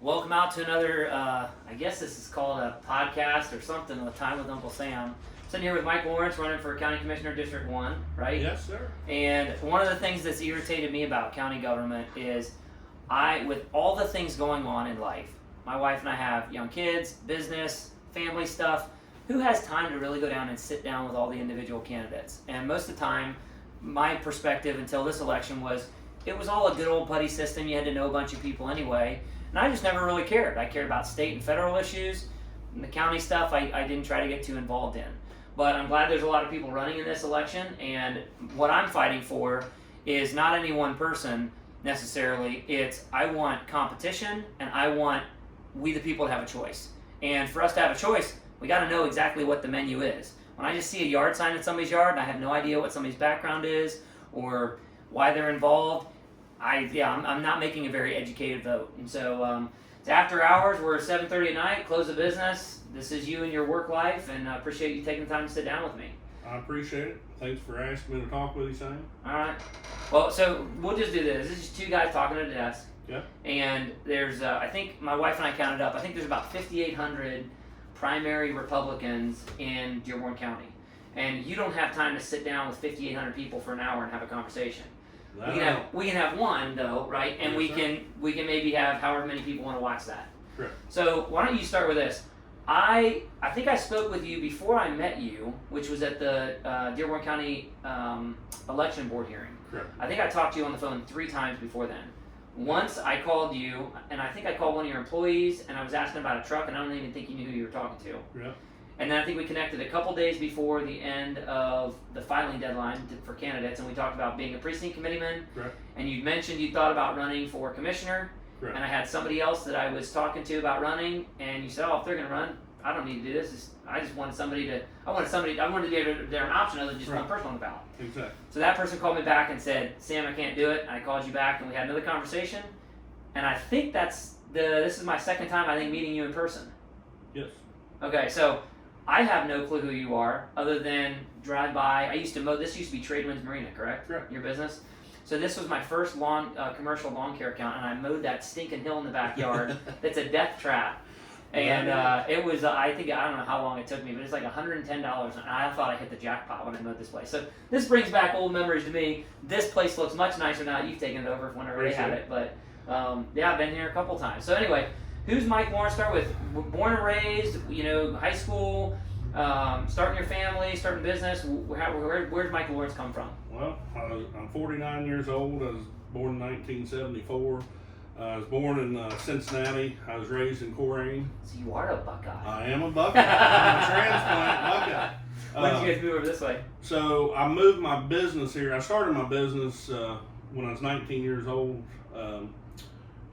Welcome out to another, I guess this is called a podcast or something, with Time with Uncle Sam. Sitting here with Mike Lawrence, running for County Commissioner District 1, right? Yes, sir. And one of the things that's irritated me about county government is with all the things going on in life, my wife and I have young kids, business, family stuff. Who has time to really go down and sit down with all the individual candidates? And most of the time, my perspective until this election was, it was all a good old buddy system. You had to know a bunch of people anyway. And I just never really cared. I cared about state and federal issues. And the county stuff, I didn't try to get too involved in. But I'm glad there's a lot of people running in this election. And what I'm fighting for is not any one person necessarily. It's I want competition, and I want we the people to have a choice. And for us to have a choice, we got to know exactly what the menu is. When I just see a yard sign in somebody's yard and I have no idea what somebody's background is or why they're involved, I'm not making a very educated vote. And so it's after hours. We're 7:30 at night. Close the business. This is you and your work life, and I appreciate you taking the time to sit down with me. I appreciate it. Thanks for asking me to talk with you, Sam. All right. Well, so we'll just do this. This is two guys talking at a desk. Yeah. And there's, I think my wife and I counted up. I think there's about 5,800 primary Republicans in Dearborn County, and you don't have time to sit down with 5,800 people for an hour and have a conversation. We can have one though, right? And Yes, we can maybe have however many people want to watch that. Correct. So why don't you start with this? I think I spoke with you before I met you, which was at the Dearborn County election board hearing. Correct. I think I talked to you on the phone 3 times before then. Once I called you, and I think I called one of your employees, and I was asking about a truck, and I don't even think you knew who you were talking to. Yeah. And then I think we connected a couple days before the end of the filing deadline for candidates, and we talked about being a precinct committeeman. Correct. And you mentioned you thought about running for commissioner. Correct. And I had somebody else that I was talking to about running, and you said, "Oh, if they're going to run, I don't need to do this. I just wanted somebody to. I wanted to be able to there an option other than just one person on the ballot." Exactly. So that person called me back and said, "Sam, I can't do it." And I called you back, and we had another conversation. And I think this is my second time I think meeting you in person. Yes. Okay, so I have no clue who you are other than drive by. This used to be Tradewinds Marina, correct? Correct. Your business. So this was my first commercial lawn care account, and I mowed that stinking hill in the backyard. That's a death trap. And it was, I don't know how long it took me, but it's like $110, and I thought I hit the jackpot when I mowed this place. So this brings back old memories to me. This place looks much nicer now. You've taken it over whenever they had it, but I've been here a couple times. So anyway, who's Mike Lawrence? Start with born and raised, high school, starting your family, starting business. Where'd Mike Lawrence come from? Well, I'm 49 years old. I was born in 1974. I was born in Cincinnati. I was raised in Corrine. So you are a Buckeye. I am a Buckeye. I'm a transplant Buckeye. When did you guys move over this way? So I moved my business here. I started my business when I was 19 years old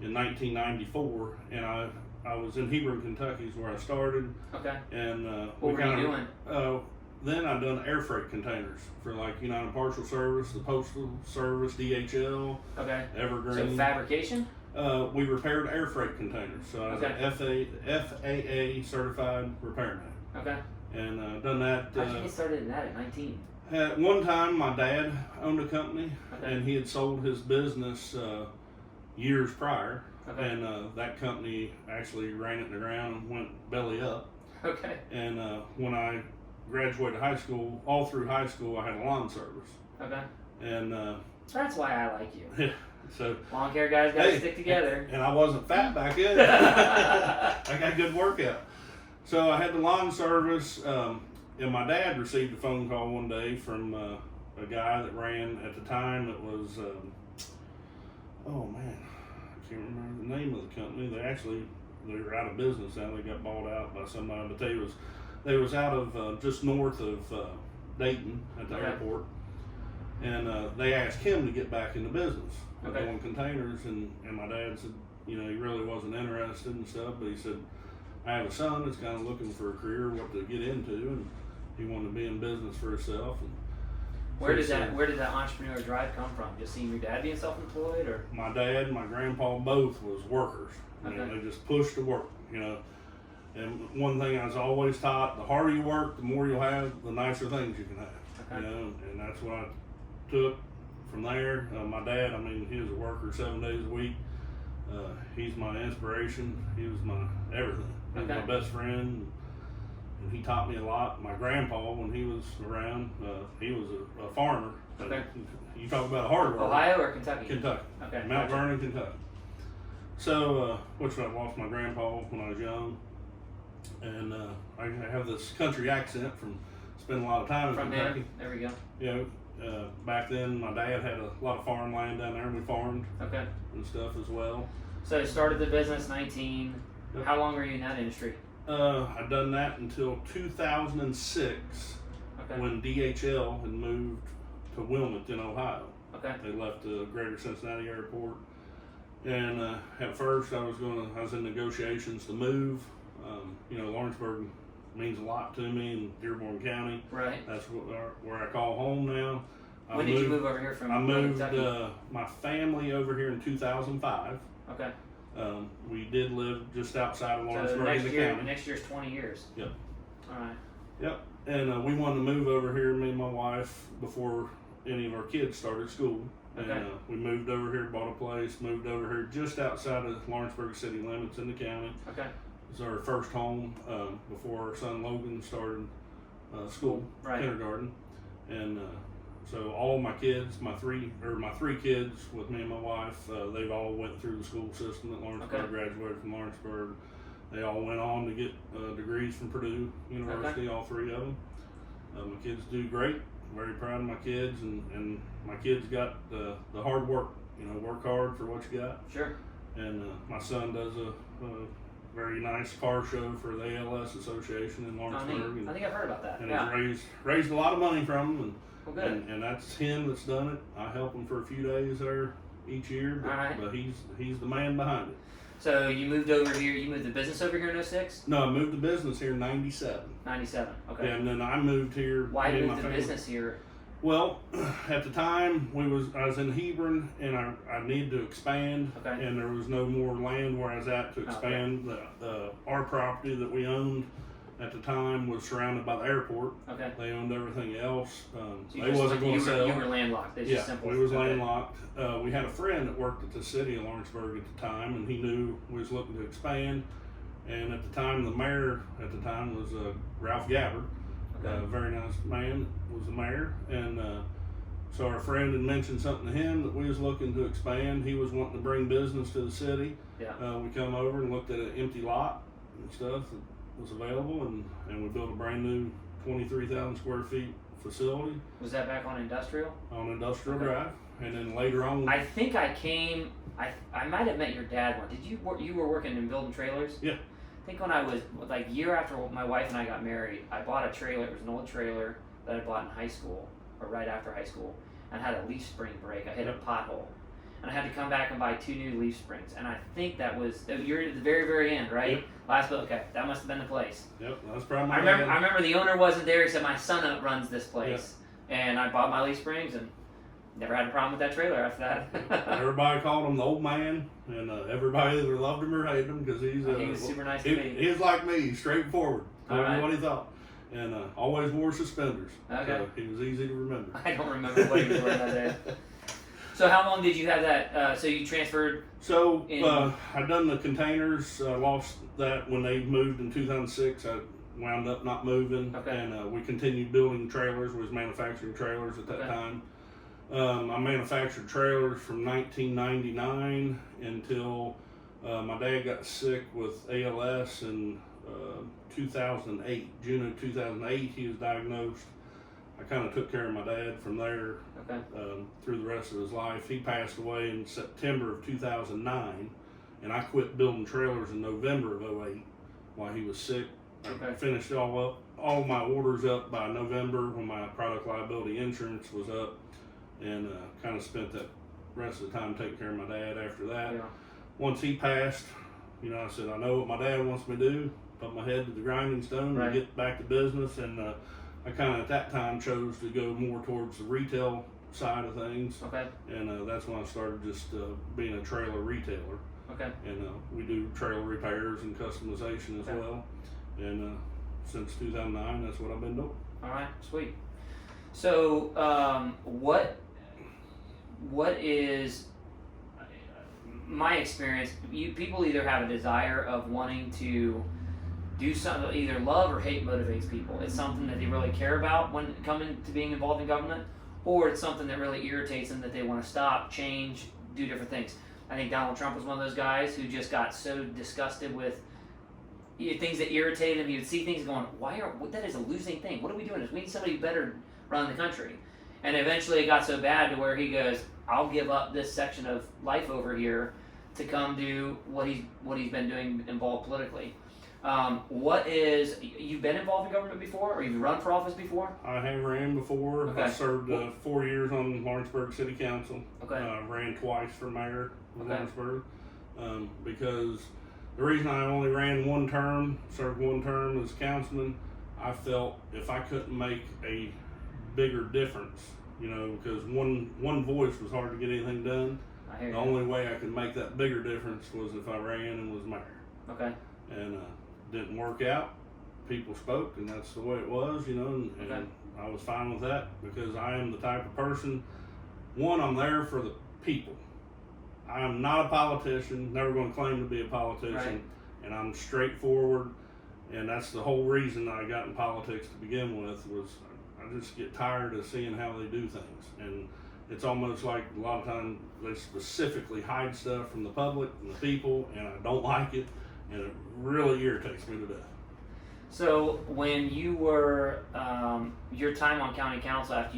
in 1994, and I was in Hebron, Kentucky is where I started. Okay. And what were you doing? Then I done air freight containers for like United Parcel Service, the Postal Service, DHL, Okay. Evergreen. So fabrication? We repaired air freight containers. So I was Okay. an FAA certified repairman. Okay. And done that. How'd you get started in that at 19? At one time, my dad owned a company, Okay. and he had sold his business years prior. Okay. And that company actually ran it in the ground and went belly up. Okay. And when I graduated high school, all through high school, I had a lawn service. Okay. And that's why I like you. so Lawn care guys gotta stick together. And I wasn't fat back then. I got a good workout. So I had the lawn service, and my dad received a phone call one day from a guy that ran at the time. It was, oh man, I can't remember the name of the company. They were out of business now. They got bought out by somebody, but they was out of just north of Dayton at the Okay. airport, and they asked him to get back into business with Okay. doing containers, and my dad said, he really wasn't interested and stuff, but he said, I have a son that's kind of looking for a career, what to get into, and he wanted to be in business for himself. And Where did that entrepreneur drive come from? Just seeing your dad being self-employed, or? my dad and my grandpa both was workers. Okay. They just pushed to work, And one thing I was always taught: the harder you work, the more you'll have, the nicer things you can have. Okay. And that's what I took from there. My dad, he was a worker 7 days a week. He's my inspiration. He was my everything. He was Okay. my best friend, and he taught me a lot. My grandpa, when he was around, he was a farmer. Okay. You talk about a hard worker. Ohio or Kentucky? Kentucky. Okay. Mount Gotcha. Vernon, Kentucky. So, which I lost my grandpa when I was young, and I have this country accent from spending a lot of time in From Kentucky. him. There we go. You know, back then my dad had a lot of farmland down there, and we farmed Okay. and stuff as well. So you started the business 19. Yep. How long were you in that industry? I'd done that until 2006 Okay. when DHL had moved to Wilmington, Ohio. Okay. They left the Greater Cincinnati Airport, and at first I was in negotiations to move. You know, Lawrenceburg means a lot to me in Dearborn County. Right. That's where I call home now. When did you move over here from? I moved Kentucky? my family over here in 2005. Okay. We did live just outside of So Lawrenceburg in the county. next year's 20 years. Yep. All right. Yep. And we wanted to move over here, me and my wife, before any of our kids started school. And Okay. we moved over here, bought a place, moved over here just outside of Lawrenceburg city limits in the county. Okay. It was our first home before our son Logan started school, Right. kindergarten. And so all my kids, my three kids with me and my wife, they've all went through the school system at Lawrenceburg, Okay. graduated from Lawrenceburg. They all went on to get degrees from Purdue University, all three of them. My kids do great. Very proud of my kids, and my kids got the hard work. You know, work hard for what you got. Sure. And my son does a very nice car show for the ALS Association in Oh, neat. Lawrenceburg, I think I've heard about that. and Yeah. he's raised a lot of money from them. Well, good. And that's him that's done it. I help him for a few days there each year, but, All right. but he's the man behind it. So you moved over here. You moved the business over here in 06? No, I moved the business here in '97, 97. Okay. and then I moved here. Why me and move my the family. business here? Well, at the time I was in Hebron, and I needed to expand, Okay. and there was no more land where I was at to Okay. expand. Our property that we owned at the time was surrounded by the airport. Okay. They owned everything else. So you They just wasn't going to sell. You were landlocked. It's Yeah, just simple. we was Okay. landlocked. We had a friend that worked at the city of Lawrenceburg at the time, and he knew we was looking to expand. And at the time, the mayor at the time was Ralph Gabbard. Okay. A very nice man, was the mayor. And so our friend had mentioned something to him that we was looking to expand. He was wanting to bring business to the city. Yeah. We come over and looked at an empty lot and stuff that was available, and we built a brand new 23,000 square feet facility Was that back on industrial? on Industrial Okay. Drive. And then later on, I think I came. I might have met your dad one. Did you work? You were working in building trailers. Yeah. I think when I was like year after my wife and I got married, I bought a trailer. It was an old trailer that I bought in high school or right after high school, and had a leaf spring break. I hit a pothole, and I had to come back and buy 2 new leaf springs. And I think that was you're at the very end, right? Yep. Last bill. Okay, that must have been the place. yep, that's probably my I remember. dad. I remember the owner wasn't there. He said my son runs this place, and I bought my leaf springs and never had a problem with that trailer after that. Everybody called him the old man, and everybody either loved him or hated him because he was super nice to he, me. he was like me, straightforward. Told Alright. me what he thought, and always wore suspenders. Okay. So he was easy to remember. I don't remember what he was wearing that day. So how long did you have that? So you transferred? So In- I done the containers. Lost that when they moved in 2006. I wound up not moving, Okay. and we continued building trailers. We was manufacturing trailers at that Okay. time. I manufactured trailers from 1999 until my dad got sick with ALS in 2008. June of 2008, he was diagnosed. I kind of took care of my dad from there Okay. through the rest of his life. He passed away in September of 2009, and I quit building trailers in November of 08 while he was sick. I Okay. finished all my orders up by November when my product liability insurance was up, and kind of spent that rest of the time taking care of my dad after that. Yeah. Once he passed, you know, I said, I know what my dad wants me to do, put my head to the grinding stone Right. and get back to business. And I kind of at that time chose to go more towards the retail side of things. Okay. And that's when I started just being a trailer retailer. Okay. And we do trailer repairs and customization as Okay. well. And since 2009, that's what I've been doing. All right. Sweet. So what is my experience, people either have a desire of wanting to do something, either love or hate motivates people. It's something that they really care about when coming to being involved in government, or it's something that really irritates them that they want to stop, change, do different things. I think Donald Trump was one of those guys who just got so disgusted with things that irritated him. He would see things going, that is a losing thing. What are we doing? We need somebody better run the country. And eventually it got so bad to where he goes, I'll give up this section of life over here to come do what he's been doing involved politically. You've been involved in government before, or you've run for office before? I have ran before. Okay. I served 4 years on Lawrenceburg City Council. Okay. Ran twice for mayor of Okay. Lawrenceburg, because the reason I only ran one term, served one term as councilman, I felt if I couldn't make a bigger difference, because one voice was hard to get anything done. I hear The you. only way I could make that bigger difference was if I ran and was mayor. Okay. And didn't work out. People spoke, and that's the way it was, and Okay. I was fine with that, because I am the type of person, one, I'm there for the people. I am not a politician, never going to claim to be a politician, Right. and I'm straightforward, and that's the whole reason I got in politics to begin with, was I just get tired of seeing how they do things, and it's almost like a lot of times they specifically hide stuff from the public and the people, and I don't like it, and it really irritates me to death. So when you were your time on county council after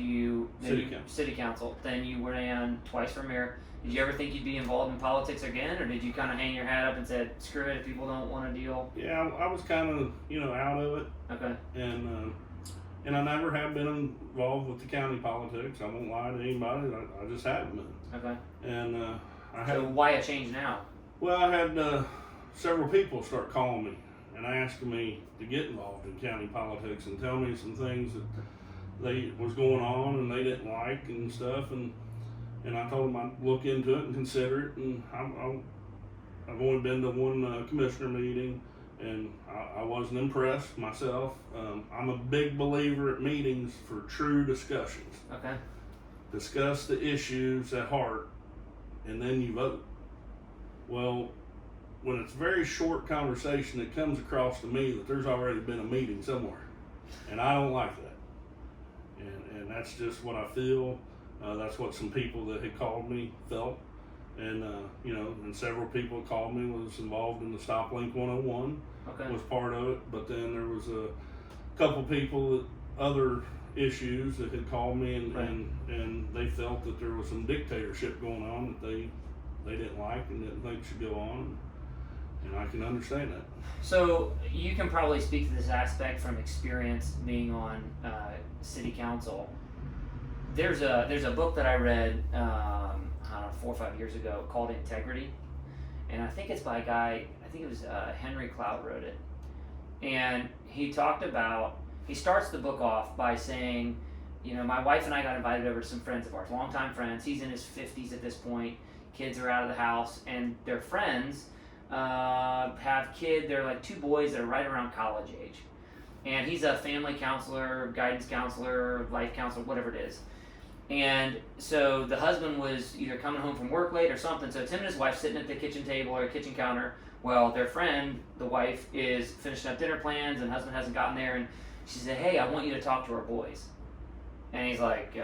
city council, then you ran twice for mayor. Did you ever think you'd be involved in politics again, or did you kind of hang your hat up and said, "Screw it, if people don't want to deal"? Yeah, I was kind of out of it, Okay. and I never have been involved with the county politics. I won't lie to anybody. I just haven't been. Okay. And So why a change now? I had several people start calling me and asking me to get involved in county politics and tell me some things that was going on and they didn't like and stuff, and I told them I'd look into it and consider it, and I've only been to one commissioner meeting, and I wasn't impressed myself. I'm a big believer at meetings for true discussions. Okay. Discuss the issues at heart, and then you vote. Well, when it's a very short conversation, it comes across to me that there's already been a meeting somewhere, and I don't like that. And that's just what I feel. That's what some people that had called me felt, and and several people called me, was involved in the Stop Link 101, Okay. was part of it. But then there was a couple people that other issues that had called me, and they felt that there was some dictatorship going on that they didn't like and didn't think should go on, and I can understand that. So you can probably speak to this aspect from experience being on city council. There's a book that I read, I don't know, 4 or 5 years ago called Integrity, and I think it's by a guy. I think it was Henry Cloud wrote it, and he starts the book off by saying, my wife and I got invited over to some friends of ours, longtime friends. He's in his 50s at this point. Kids are out of the house, and their friends have kids. They're like 2 boys that are right around college age, and he's a family counselor, guidance counselor, life counselor, whatever it is. And so the husband was either coming home from work late or something, so it's him and his wife sitting at the kitchen table or kitchen counter. Well, their friend, the wife, is finishing up dinner plans, and the husband hasn't gotten there, and she said, "Hey, I want you to talk to our boys." And he's like,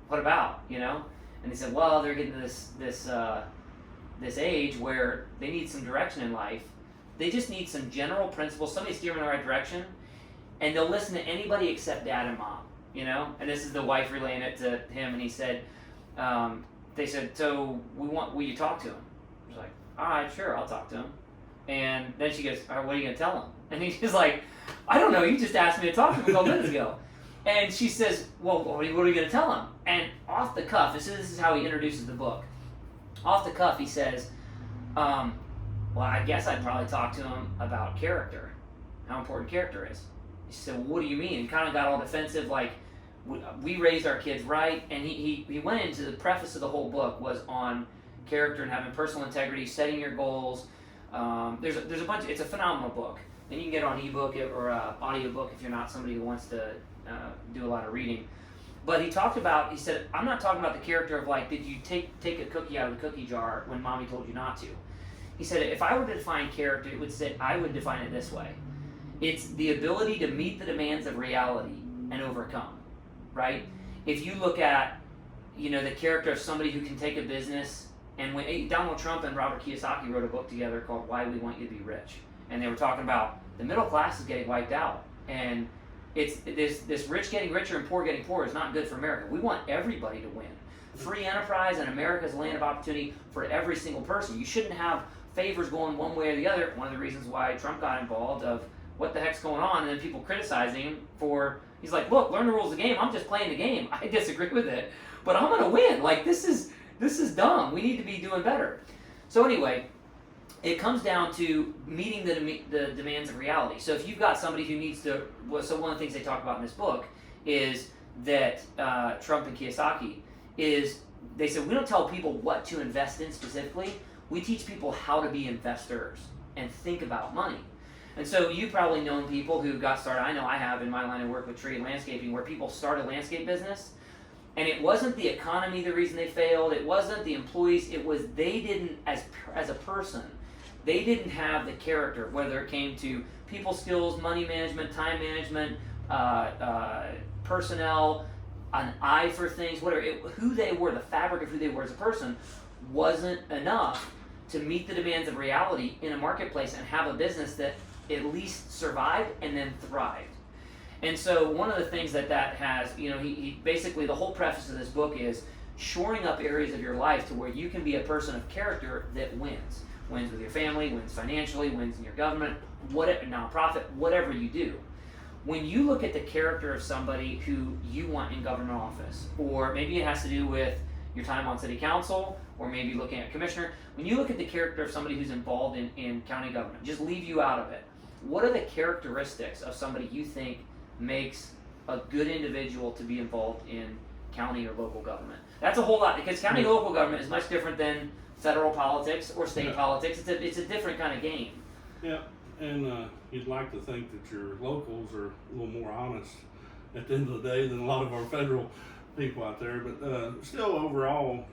"What about?" And he said, "Well, they're getting to this age where they need some direction in life. They just need some general principles, somebody to steer them in the right direction, and they'll listen to anybody except dad and mom." And this is the wife relaying it to him, and he said, they said, "So will you talk to him?" He's like, "All right, sure, I'll talk to him." And then she goes, "All right, what are you gonna tell him?" And he's like, "I don't know, you just asked me to talk to him a couple minutes ago." And she says, "Well, what are you gonna tell him?" And off the cuff, this is how he introduces the book. Off the cuff, he says, "Well, I guess I'd probably talk to him about character, how important character is." He said, "Well, what do you mean?" And kind of got all defensive, like, we raised our kids right. And he went into the preface of the whole book was on character and having personal integrity, setting your goals. There's a bunch. It's a phenomenal book, and you can get it on ebook or audio book if you're not somebody who wants to do a lot of reading. But he said, I'm not talking about the character of like, did you take a cookie out of the cookie jar when mommy told you not to? He said, if I were to define character, I would define it this way. It's the ability to meet the demands of reality and overcome, right? If you look at, the character of somebody who can take a business, and when Donald Trump and Robert Kiyosaki wrote a book together called Why We Want You to Be Rich. And they were talking about the middle class is getting wiped out. And it's this rich getting richer and poor getting poorer is not good for America. We want everybody to win. Free enterprise and America's land of opportunity for every single person. You shouldn't have favors going one way or the other. One of the reasons why Trump got involved of what the heck's going on, and then people criticizing him for, he's like, look, learn the rules of the game. I'm just playing the game. I disagree with it, but I'm gonna win. Like, this is dumb. We need to be doing better. So anyway, it comes down to meeting the demands of reality. So if you've got somebody who needs to, so one of the things they talk about in this book is that Trump and Kiyosaki is, they said, we don't tell people what to invest in specifically. We teach people how to be investors and think about money. And so you've probably known people who got started. I know I have in my line of work with tree and landscaping, where people start a landscape business, and it wasn't the economy the reason they failed. It wasn't the employees. It was they didn't, as a person, they didn't have the character, whether it came to people skills, money management, time management, personnel, an eye for things, whatever. Who they were, the fabric of who they were as a person, wasn't enough to meet the demands of reality in a marketplace and have a business that at least survived and then thrived. And so one of the things that has, he basically, the whole preface of this book is shoring up areas of your life to where you can be a person of character that wins. Wins with your family, wins financially, wins in your government, whatever, nonprofit, whatever you do. When you look at the character of somebody who you want in government office, or maybe it has to do with your time on city council, or maybe looking at commissioner, when you look at the character of somebody who's involved in county government, just leave you out of it. What are the characteristics of somebody you think makes a good individual to be involved in county or local government? That's a whole lot, because county and local government is much different than federal politics or state politics. It's a different kind of game. Yeah, and you'd like to think that your locals are a little more honest at the end of the day than a lot of our federal people out there, but still overall,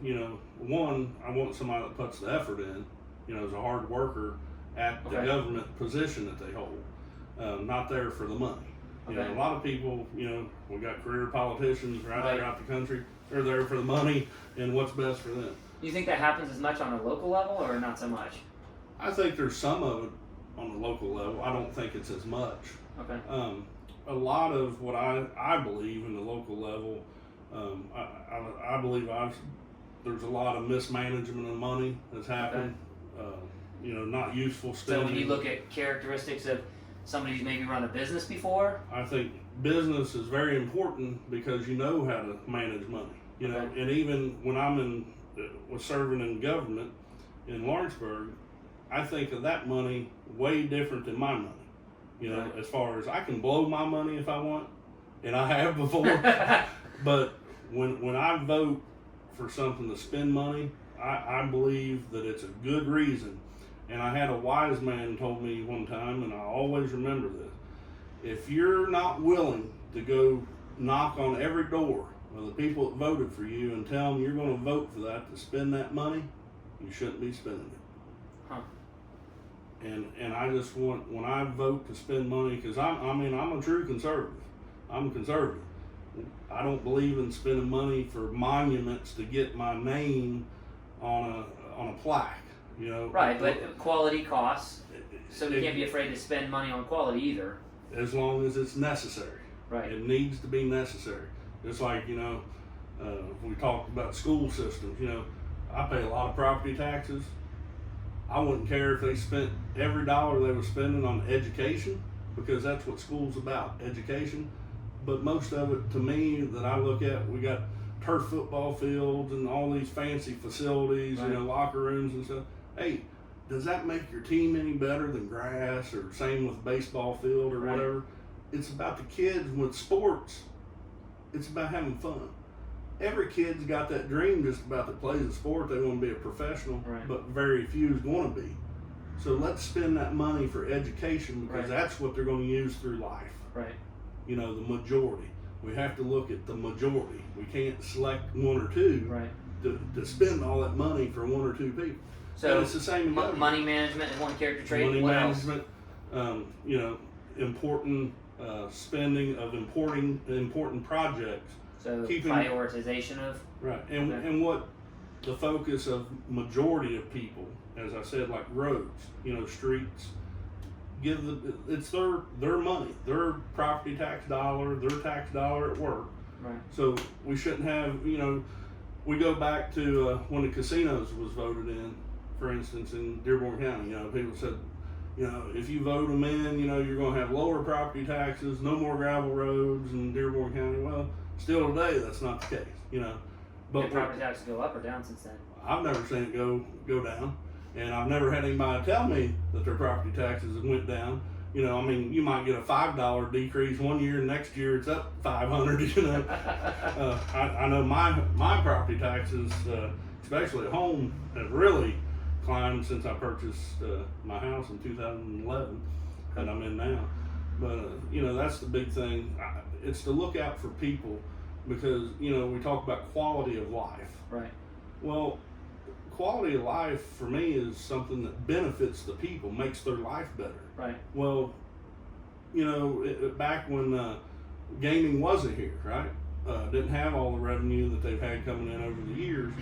one, I want somebody that puts the effort in, is a hard worker at the government position that they hold, not there for the money. A lot of people, we got career politicians right throughout the country, they're there for the money and what's best for them. You think that happens as much on a local level or not so much? I think there's some of it on the local level. I don't think it's as much. Okay. A lot of what I believe in the local level, I believe there's a lot of mismanagement of money that's happened. Not useful spending. So when you look at characteristics of somebody who's maybe run a business before, I think business is very important because you know how to manage money. And even when was serving in government in Lawrenceburg, I think of that money way different than my money. As far as I can blow my money if I want, and I have before. But when I vote for something to spend money, I believe that it's a good reason. And I had a wise man told me one time, and I always remember this: if you're not willing to go knock on every door of the people that voted for you and tell them you're going to vote for that to spend that money, you shouldn't be spending it. Huh. And I just want, when I vote to spend money, because I'm a true conservative. I'm conservative. I don't believe in spending money for monuments to get my name on a plaque. Right, but quality costs, so we can't be afraid to spend money on quality either. As long as it's necessary. Right. It needs to be necessary. Just like, we talked about school systems, I pay a lot of property taxes. I wouldn't care if they spent every dollar they were spending on education, because that's what school's about, education. But most of it, to me, that I look at, we got turf football fields and all these fancy facilities, locker rooms and stuff. Hey, does that make your team any better than grass, or same with baseball field or whatever? It's about the kids with sports. It's about having fun. Every kid's got that dream just about to play the sport. They want to be a professional, but very few is going to be. So let's spend that money for education, because that's what they're going to use through life. Right. The majority. We have to look at the majority. We can't select one or two Right. to spend all that money for one or two people. So and it's the same in government. money management is one character trait. Money What else? management, you know, important spending of important projects. So keeping prioritization of. Right, and Okay. and what the focus of majority of people, as I said, like roads, you know, streets, it's their money, their property tax dollar, their tax dollar at work. Right. So we shouldn't have, you know, we go back to when the casinos was voted in, for instance, in Dearborn County. You know, people said, you know, if you vote them in, you know, you're going to have lower property taxes, no more gravel roads in Dearborn County. Well, still today, that's not the case, you know. But Did property taxes go up or down since then? I've never seen it go down, and I've never had anybody tell me that their property taxes went down. You know, I mean, you might get a $5 decrease one year, and next year it's up $500. You know, I know my property taxes, especially at home, have really climbed since I purchased my house in 2011 that I'm in now. But you know, that's the big thing. It's to look out for people, because you know we talk about quality of life. Right. Well, quality of life for me is something that benefits the people, makes their life better. Right. Well, you know, back when gaming wasn't here, right? Didn't have all the revenue that they've had coming in over the years.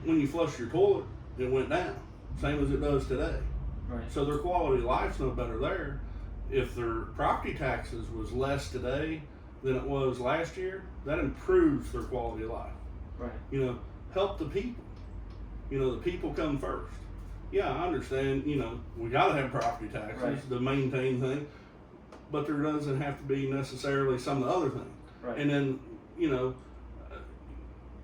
When you flush your toilet, it went down, same as it does today. Right. So their quality of life's no better there. If their property taxes was less today than it was last year, that improves their quality of life. Right. You know, help the people. You know, the people come first. Yeah, I understand, you know, we gotta have property taxes Right. to maintain things, but there doesn't have to be necessarily some of the other things. Right. And then, you know,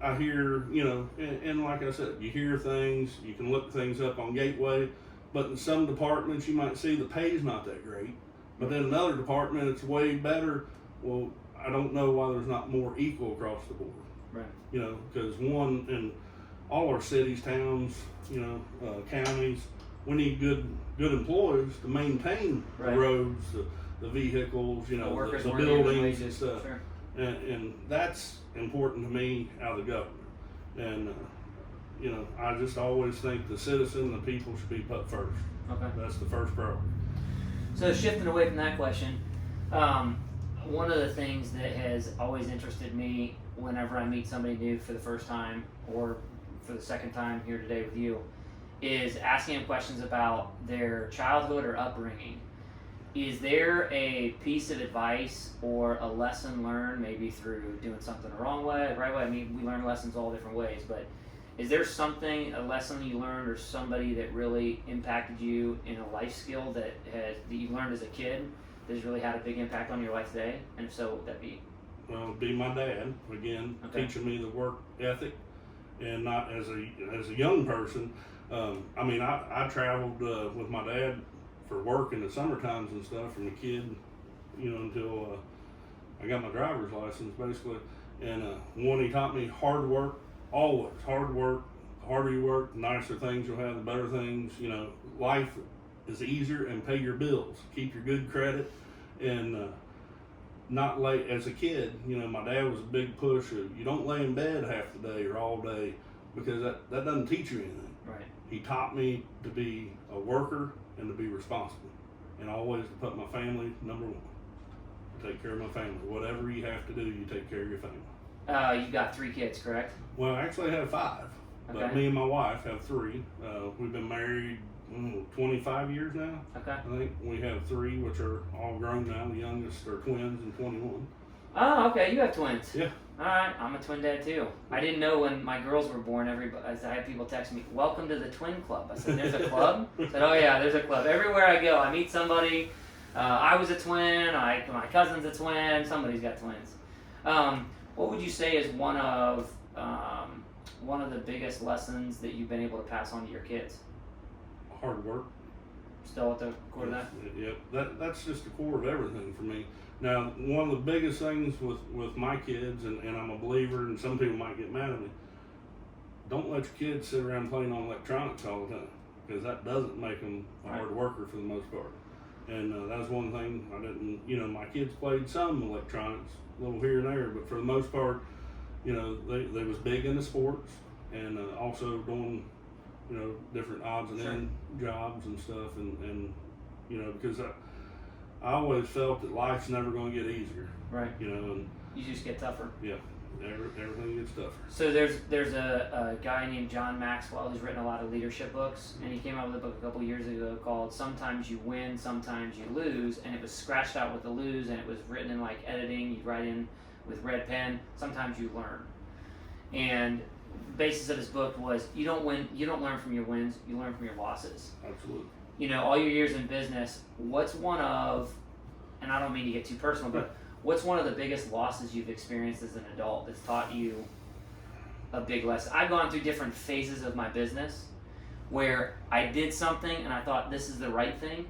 I hear, you know, and like I said, you hear things, you can look things up on Gateway, but in some departments you might see the pay's not that great, but then another department it's way better. Well, I don't know why there's not more equal across the board. Right. You know, because one, in all our cities, towns, you know, counties, we need good employees to maintain Right. the roads, the vehicles, you know, workers the weren't given buildings and wages. stuff. Sure. And that's important to me out of the government. And, you know, I just always think the citizen, the people should be put first. Okay. That's the first priority. So shifting away from that question, one of the things that has always interested me whenever I meet somebody new for the first time or for the second time here today with you is asking them questions about their childhood or upbringing. Is there a piece of advice or a lesson learned, maybe through doing something the wrong way, the right way? I mean, we learn lessons all different ways, but is there something, a lesson you learned or somebody that really impacted you in a life skill that you learned as a kid that has really had a big impact on your life today? And if so, what would that be? Well, it'd be my dad, again, Okay. teaching me the work ethic, and not as a young person. I mean, I traveled with my dad for work in the summer times and stuff from a kid, you know, until I got my driver's license, basically. And one, he taught me hard work, always hard work. The harder you work, the nicer things you'll have, the better things. You know, life is easier, and pay your bills, keep your good credit, and not lay. As a kid, you know, my dad was a big push of you don't lay in bed half the day or all day, because that doesn't teach you anything. Right. He taught me to be a worker and to be responsible, and always to put my family number one. Take care of my family. Whatever you have to do, you take care of your family. You've got 3 kids, correct? Well, I actually have 5, but Okay. me and my wife have 3. We've been married 25 years now. Okay. I think we have 3, which are all grown now. The youngest are twins and 21. Oh, okay. You have twins. Yeah. All right. I'm a twin dad too. I didn't know when my girls were born. I had people text me, "Welcome to the twin club." I said, "There's a club." I said, "Oh yeah, there's a club. Everywhere I go, I meet somebody. I was a twin. My cousin's a twin. Somebody's got twins." What would you say is one of the biggest lessons that you've been able to pass on to your kids? Hard work. Still at the core of that? Yeah, that's just the core of everything for me. Now, one of the biggest things with my kids, and I'm a believer, and some people might get mad at me, don't let your kids sit around playing on electronics all the time, because that doesn't make them a hard worker for the most part. And that was one thing I didn't, my kids played some electronics, a little here and there, but for the most part, they was big into sports and also doing, different odds and end jobs and stuff. And because I always felt that life's never going to get easier. Right. And you just get tougher. Yeah. Everything gets tougher. So there's a guy named John Maxwell who's written a lot of leadership books, and he came out with a book a couple years ago called Sometimes You Win, Sometimes You Lose, and it was scratched out with the lose, and it was written in like editing. You'd write in with red pen. Sometimes you learn, and the basis of his book was you don't learn from your wins, you learn from your losses. Absolutely. All your years in business, what's one of, and I don't mean to get too personal, but what's one of the biggest losses you've experienced as an adult that's taught you a big lesson? I've gone through different phases of my business where I did something and I thought this is the right thing,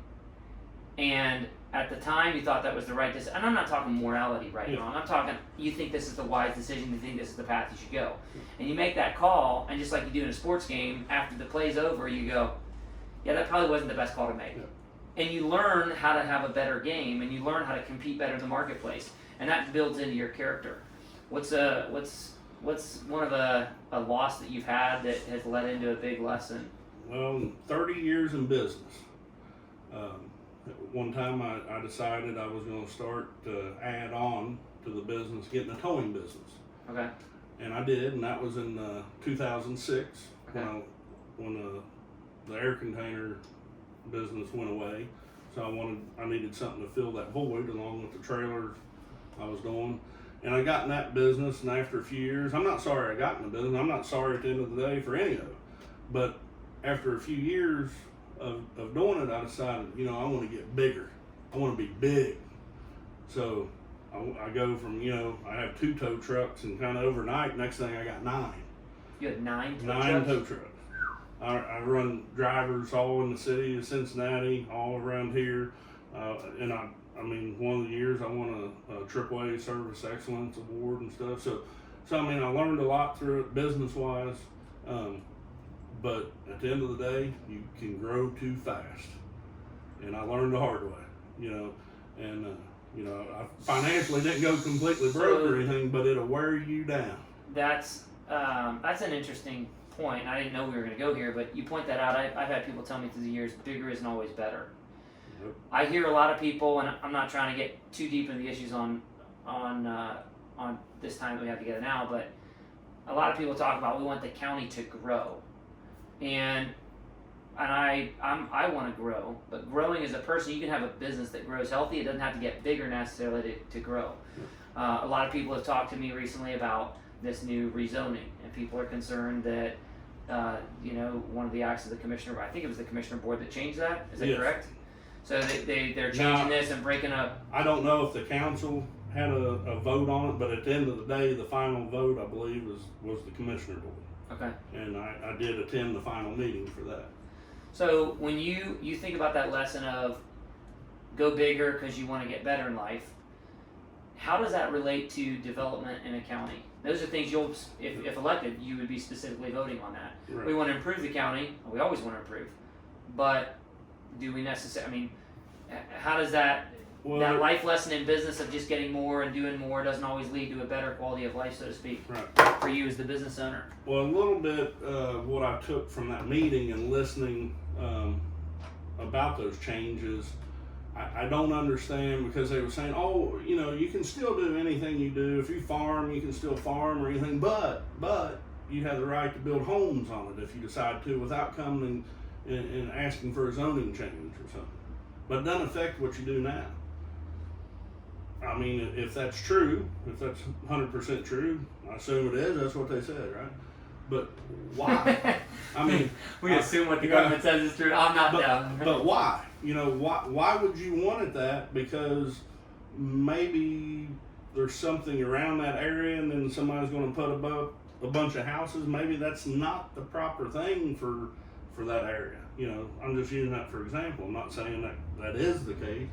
and at the time you thought that was the right decision. And I'm not talking morality right and wrong. I'm talking you think this is the wise decision, you think this is the path you should go. And you make that call, and just like you do in a sports game, after the play's over, you go, yeah, that probably wasn't the best call to make. Yeah. And you learn how to have a better game, and you learn how to compete better in the marketplace, and that builds into your character. What's one of a loss that you've had that has led into a big lesson? Well, 30 years in business. One time I decided I was going to start to add on to the business, getting a towing business. Okay. And I did, and that was in 2006 when the air container business went away. So I needed something to fill that void along with the trailer I was doing. And I got in that business, and after a few years, I'm not sorry I got in the business. I'm not sorry at the end of the day for any of it. But after a few years of doing it, I decided, I want to get bigger. I want to be big. So I go from, I have 2 tow trucks, and kind of overnight, next thing I got 9. You had 9 tow trucks? 9 tow trucks. I run drivers all in the city of Cincinnati, all around here. And one of the years I won a AAA Service Excellence Award and stuff. So I learned a lot through it business-wise. But at the end of the day, you can grow too fast. And I learned the hard way, and I financially didn't go completely broke or anything, but it'll wear you down. That's an interesting point. I didn't know we were going to go here, but you point that out. I've had people tell me through the years, bigger isn't always better. Yep. I hear a lot of people, and I'm not trying to get too deep into the issues on this time that we have together now, but a lot of people talk about we want the county to grow, and I want to grow, but growing as a person, you can have a business that grows healthy. It doesn't have to get bigger necessarily to grow. A lot of people have talked to me recently about this new rezoning, and people are concerned that one of the acts of the commissioner, I think it was the commissioner board that changed that. Is that correct? So they're changing this and breaking up. I don't know if the council had a vote on it, but at the end of the day, the final vote, I believe, was the commissioner board. Okay. And I did attend the final meeting for that. So when you think about that lesson of go bigger because you want to get better in life, how does that relate to development in a county? Those are things if elected, you would be specifically voting on that. Right. We want to improve the county. We always want to improve. But do we necessarily, how does that life lesson in business of just getting more and doing more doesn't always lead to a better quality of life, so to speak, right, for you as the business owner? Well, a little bit what I took from that meeting and listening about those changes, I don't understand, because they were saying, you can still do anything you do. If you farm, you can still farm or anything, but you have the right to build homes on it if you decide to, without coming and asking for a zoning change or something. But it doesn't affect what you do now. If that's true, if that's 100% true, I assume it is. That's what they said, right? But why? We assume what the government says is true. I'm not down. But why? Why would you want it that? Because maybe there's something around that area, and then somebody's going to put up a bunch of houses. Maybe that's not the proper thing for that area. I'm just using that for example. I'm not saying that is the case,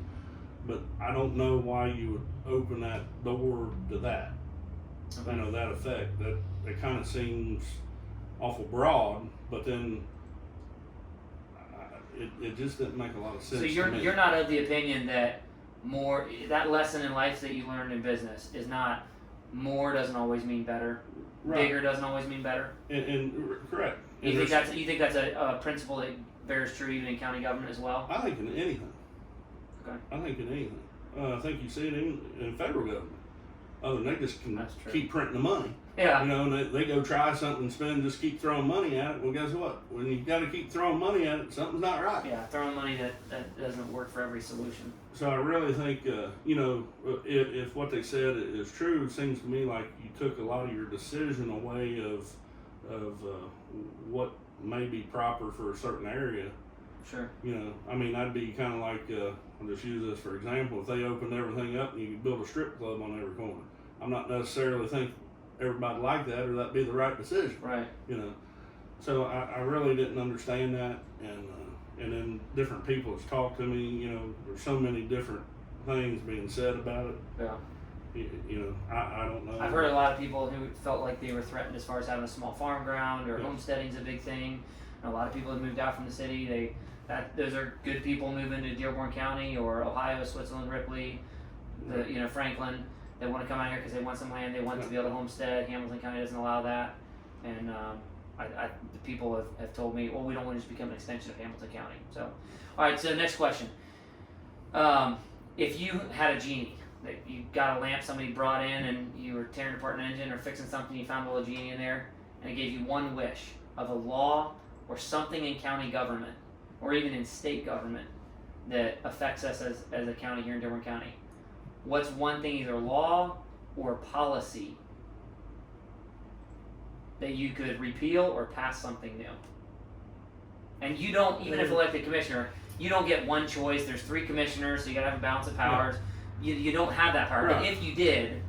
but I don't know why you would open that door to that. Okay. That effect. That it kind of seems awful broad, but then it just didn't make a lot of sense. So you're not of the opinion that that lesson in life that you learned in business is not more doesn't always mean better. Right. Bigger doesn't always mean better. And correct. You think that's a principle that bears true even in county government as well? I think in anything. Okay. I think in anything. I think you see it in federal government. Other than they just can keep printing the money. Yeah. You know, and they go try something and spend, just keep throwing money at it. Well, guess what? When you got to keep throwing money at it, something's not right. Yeah, throwing money that doesn't work for every solution. So I really think, you know, if what they said is true, it seems to me like you took a lot of your decision away of what may be proper for a certain area. Sure. You know, I mean, I'd be kind of like, I'll just use this for example, if they opened everything up and you could build a strip club on every corner. I'm not necessarily think everybody like that or that'd be the right decision. Right. You know, so I really didn't understand that, and then different people have talked to me. You know, there's so many different things being said about it. Yeah. You know, I don't know. I've heard a lot of people who felt like they were threatened as far as having a small farm ground or homesteading's a big thing. And a lot of people have moved out from the city. Those are good people moving to Dearborn County or Ohio, Switzerland, Ripley, Franklin. They want to come out here because they want some land. They want to be able to homestead. Hamilton County doesn't allow that. And the people have told me, well, we don't want to just become an extension of Hamilton County. So, all right. So next question. If you had a genie, that you got a lamp somebody brought in and you were tearing apart an engine or fixing something, you found a little genie in there, and it gave you one wish of a law or something in county government or even in state government that affects us as a county here in Dearborn County. What's one thing, either law or policy, that you could repeal or pass something new? And you don't, even if elected commissioner, you don't get one choice. There's 3 commissioners, so you gotta have a balance of powers. You don't have that power. Right. But if you did,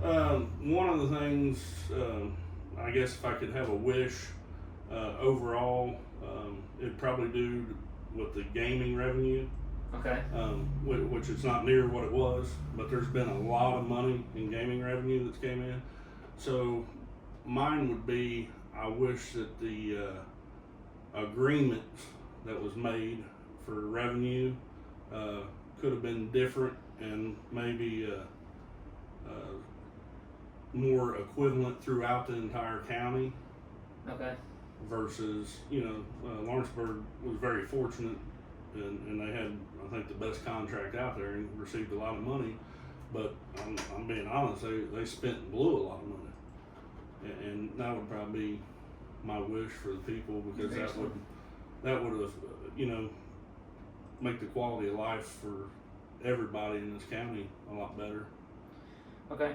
one of the things, I guess if I could have a wish, overall, it'd probably do with the gaming revenue. okay, Which is not near what it was, but there's been a lot of money in gaming revenue that's came in. So mine would be, I wish that the agreement that was made for revenue could have been different and maybe more equivalent throughout the entire county. okay, Versus, Lawrenceburg was very fortunate and they had, I think, the best contract out there and received a lot of money. But I'm being honest, they spent and blew a lot of money. And that would probably be my wish for the people, because that would have, make the quality of life for everybody in this county a lot better. okay.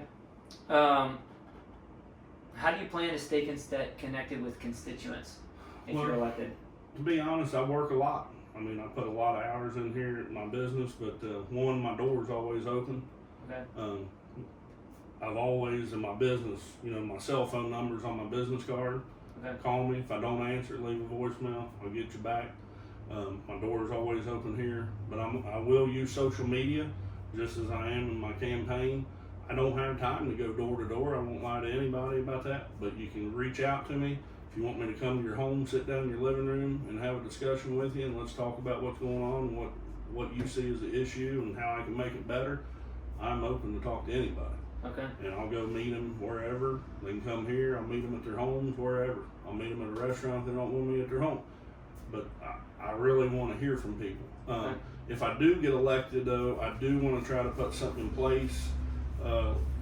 How do you plan to stay connected with constituents if you're elected? To be honest, I work a lot. I mean, I put a lot of hours in here at my business, but my door's always open. Okay. I've always, in my business, my cell phone number's on my business card. Okay. Call me. If I don't answer, leave a voicemail. I'll get you back. My door is always open here, but I will use social media just as I am in my campaign. I don't have time to go door to door. I won't lie to anybody about that, but you can reach out to me. If you want me to come to your home, sit down in your living room and have a discussion with you, and let's talk about what's going on and what you see as the issue and how I can make it better, I'm open to talk to anybody. Okay. And I'll go meet them wherever. They can come here. I'll meet them at their homes, wherever. I'll meet them at a restaurant if they don't want me at their home. But I really want to hear from people. Okay. If I do get elected, though, I do want to try to put something in place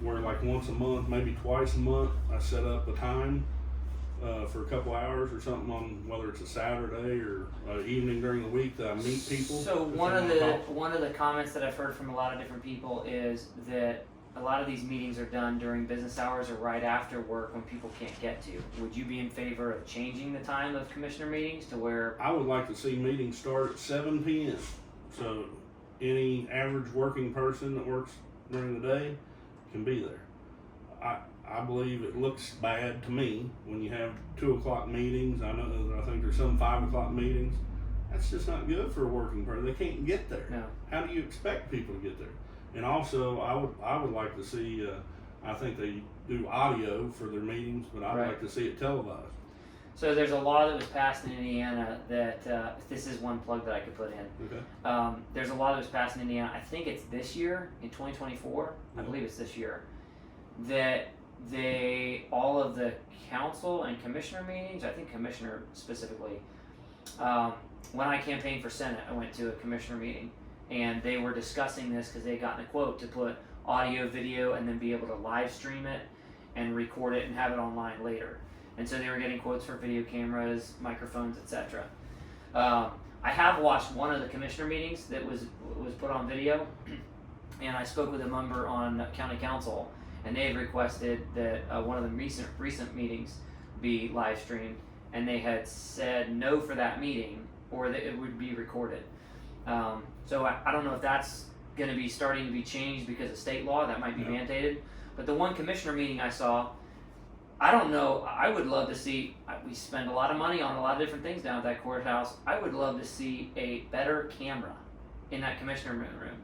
where, like, once a month, maybe twice a month, I set up a time for a couple hours or something on whether it's a Saturday or evening during the week that I meet people. So one of the comments that I've heard from a lot of different people is that a lot of these meetings are done during business hours or right after work when people can't get to. Would you be in favor of changing the time of commissioner meetings to where? I would like to see meetings start at 7 p.m. So any average working person that works during the day can be there. I believe it looks bad to me when you have 2 o'clock meetings. I think there's some 5 o'clock meetings. That's just not good for a working person. They can't get there. No. How do you expect people to get there? And also, I would like to see. I think they do audio for their meetings, but I'd like to see it televised. So there's a law that was passed in Indiana that this is one plug that I could put in. Okay. There's a law that was passed in Indiana. I think it's this year in 2024. I believe it's this year that all of the council and commissioner meetings. I think commissioner specifically. When I campaigned for Senate, I went to a commissioner meeting, and they were discussing this because they had gotten a quote to put audio, video, and then be able to live stream it and record it and have it online later. And so they were getting quotes for video cameras, microphones, etc. I have watched one of the commissioner meetings that was put on video, and I spoke with a member on county council, and they had requested that one of the recent meetings be live streamed, and they had said no for that meeting, or that it would be recorded. So I don't know if that's going to be starting to be changed because of state law. That might be mandated. But the one commissioner meeting I saw, I don't know. I would love to see. We spend a lot of money on a lot of different things down at that courthouse. I would love to see a better camera in that commissioner room.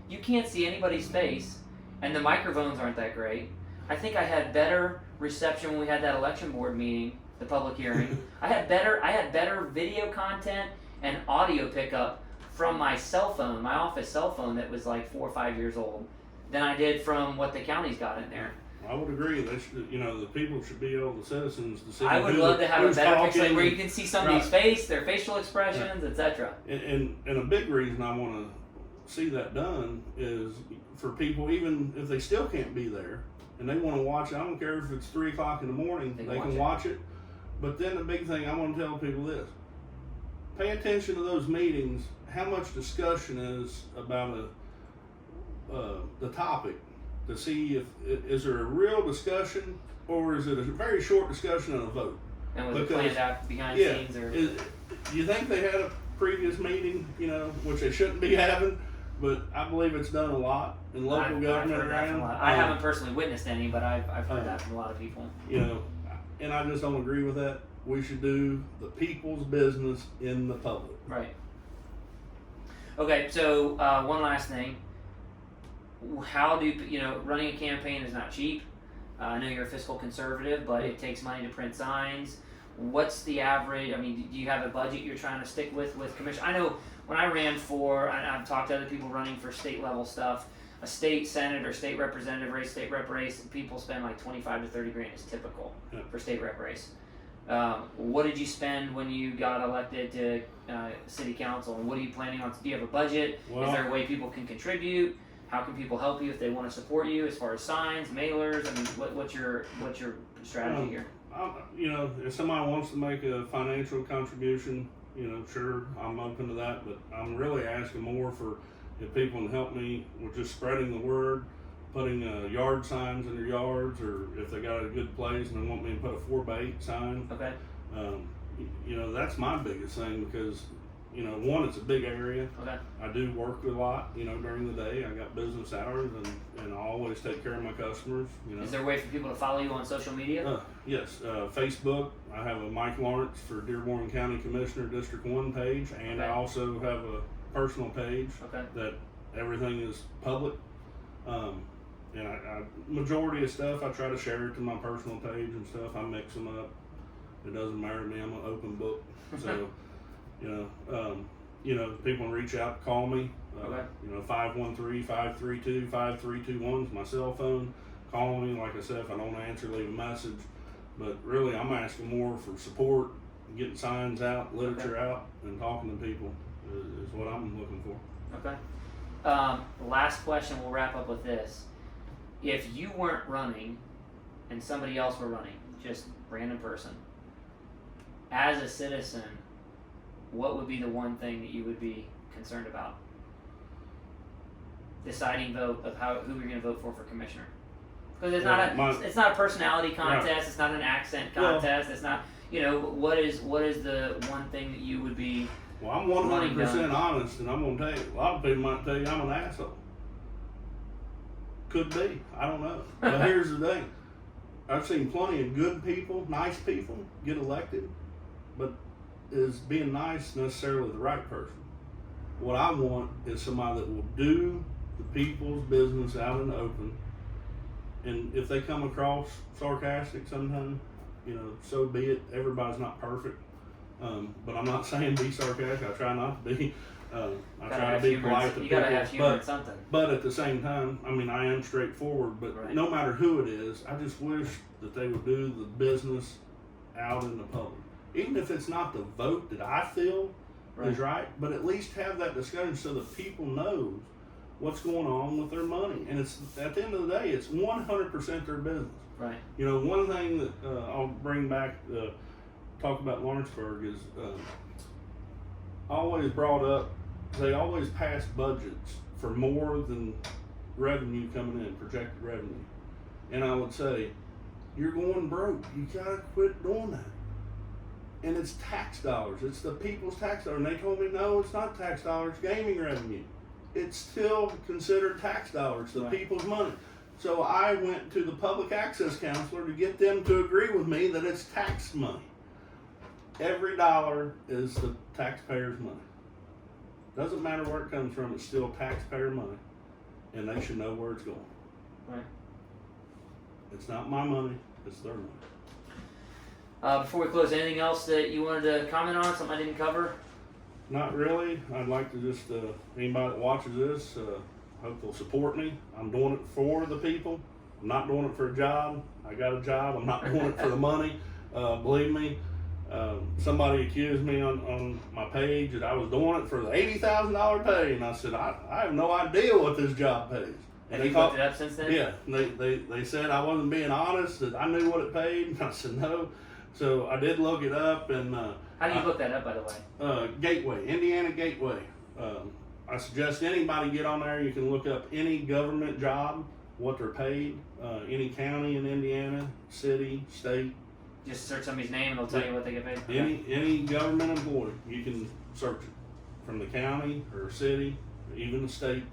You can't see anybody's face, and the microphones aren't that great. I think I had better reception when we had that election board meeting, the public hearing. I had better video content and audio pickup from my cell phone, my office cell phone that was like 4 or 5 years old, than I did from what the county's got in there. I would agree. They should, the people should be able, the citizens, to see. I would love to have a better picture, like where you can see somebody's right. face, their facial expressions, etc. And a big reason I want to see that done is for people, even if they still can't be there and they want to watch it. I don't care if it's 3 o'clock in the morning, they can watch it. But then the big thing I want to tell people is, pay attention to those meetings. How much discussion is about the topic, to see if is there a real discussion, or is it a very short discussion and a vote? And was it planned out behind the scenes? Or you think they had a previous meeting, which they shouldn't be having, but I believe it's done a lot in local government around. I haven't personally witnessed any, but I've heard that from a lot of people. And I just don't agree with that. We should do the people's business in the public. Right. Okay, so one last thing. How do running a campaign is not cheap. I know you're a fiscal conservative, but it takes money to print signs. What's the average? I mean, do you have a budget you're trying to stick with commission? I know when I ran for, and I've talked to other people running for state level stuff, a state senate or state representative race, state rep race, people spend like 25 to 30 grand is typical for state rep race. What did you spend when you got elected to city council, and what are you planning on? Do you have a budget? Well, is there a way people can contribute? How can people help you if they want to support you as far as signs, mailers? I mean, what's your strategy here? If somebody wants to make a financial contribution, sure, I'm open to that. But I'm really asking more for if people can help me with just spreading the word, putting yard signs in their yards, or if they got a good place and they want me to put a 4x8 sign. Okay. That's my biggest thing because, one, it's a big area. Okay. I do work a lot, during the day. I got business hours and I always take care of my customers, Is there a way for people to follow you on social media? Yes. Facebook. I have a Mike Lawrence for Dearborn County Commissioner District 1 page, and I also have a personal page that everything is public. And I majority of stuff I try to share it to my personal page and stuff. I mix them up. It doesn't matter to me. I'm an open book. So, people can reach out, call me. 513-532-5321 is my cell phone. Call me. Like I said, if I don't answer, leave a message. But really, I'm asking more for support, getting signs out, literature out, and talking to people is what I'm looking for. Okay. Last question. We'll wrap up with this. If you weren't running and somebody else were running, just random person, as a citizen, what would be the one thing that you would be concerned about? Deciding vote of who you're going to vote for commissioner. Because it's not a personality contest. Yeah. It's not an accent contest. It's not, what is the one thing that you would be? Well, I'm 100% honest, and I'm going to tell you, a lot of people might tell you I'm an asshole. Could be. I don't know. But here's the thing. I've seen plenty of good people, nice people get elected, but is being nice necessarily the right person? What I want is somebody that will do the people's business out in the open. And if they come across sarcastic sometimes, so be it. Everybody's not perfect. But I'm not saying be sarcastic. I try not to be. I try to be polite to you people. gotta have humor in something. But at the same time, I mean, I am straightforward. But Right. no matter who it is, I just wish that they would do the business out in the public. Even if it's not the vote that I feel is right, but at least have that discussion so that people know what's going on with their money. And it's at the end of the day, it's 100% their business. Right. One thing that I'll bring back, talk about Lawrenceburg is always brought up. They always pass budgets for more than revenue coming in, projected revenue. And I would say, you're going broke. You gotta quit doing that. And it's tax dollars. It's the people's tax dollars. And they told me, no, it's not tax dollars, gaming revenue. It's still considered tax dollars, the people's money. So I went to the public access counselor to get them to agree with me that it's tax money. Every dollar is the taxpayer's money. Doesn't matter where it comes from, it's still taxpayer money. And they should know where it's going. Right. It's not my money, it's their money. Before we close, anything else that you wanted to comment on? Something I didn't cover? Not really. I'd like to just, anybody that watches this, hope they'll support me. I'm doing it for the people. I'm not doing it for a job. I got a job. I'm not doing it for the money. Believe me, somebody accused me on my page that I was doing it for the $80,000 pay. And I said, I have no idea what this job pays. Have you looked it up since then? Yeah. They said I wasn't being honest, that I knew what it paid. And I said, no. So I did look it up, and how do you look that up, by the way? Gateway, Indiana Gateway. I suggest anybody get on there. You can look up any government job, what they're paid, any county in Indiana, city, state. Just search somebody's name and it'll tell you what they get paid. Any government employee, you can search it from the county or city, or even the state.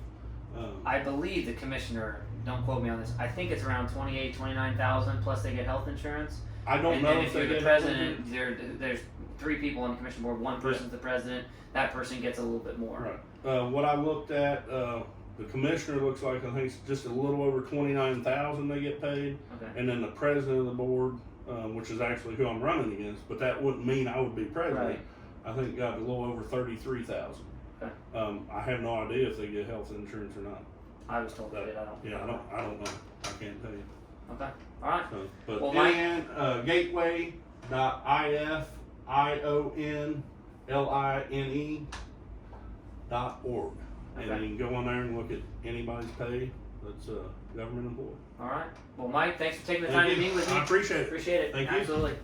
I believe the commissioner. Don't quote me on this. I think it's around 29,000 plus they get health insurance. I don't know and if if they you're get the president, there's 3 people on the commission board. One person's the president. That person gets a little bit more. Right. What I looked at, the commissioner looks like, I think it's just a little over 29,000 they get paid, Okay. and then the president of the board, which is actually who I'm running against, but that wouldn't mean I would be president. Right. I think got a little over 33,000. Okay. I have no idea if they get health insurance or not. I was told that. I don't. Yeah, I don't know. I can't tell you. Okay. All right. So, but Well, gateway.ifionline.org. And Okay. you can go on there and look at anybody's pay that's a government employee. All right. Well, Mike, thanks for taking the Thank time you. to meet with me. I appreciate it. Appreciate it. Thank you. Absolutely.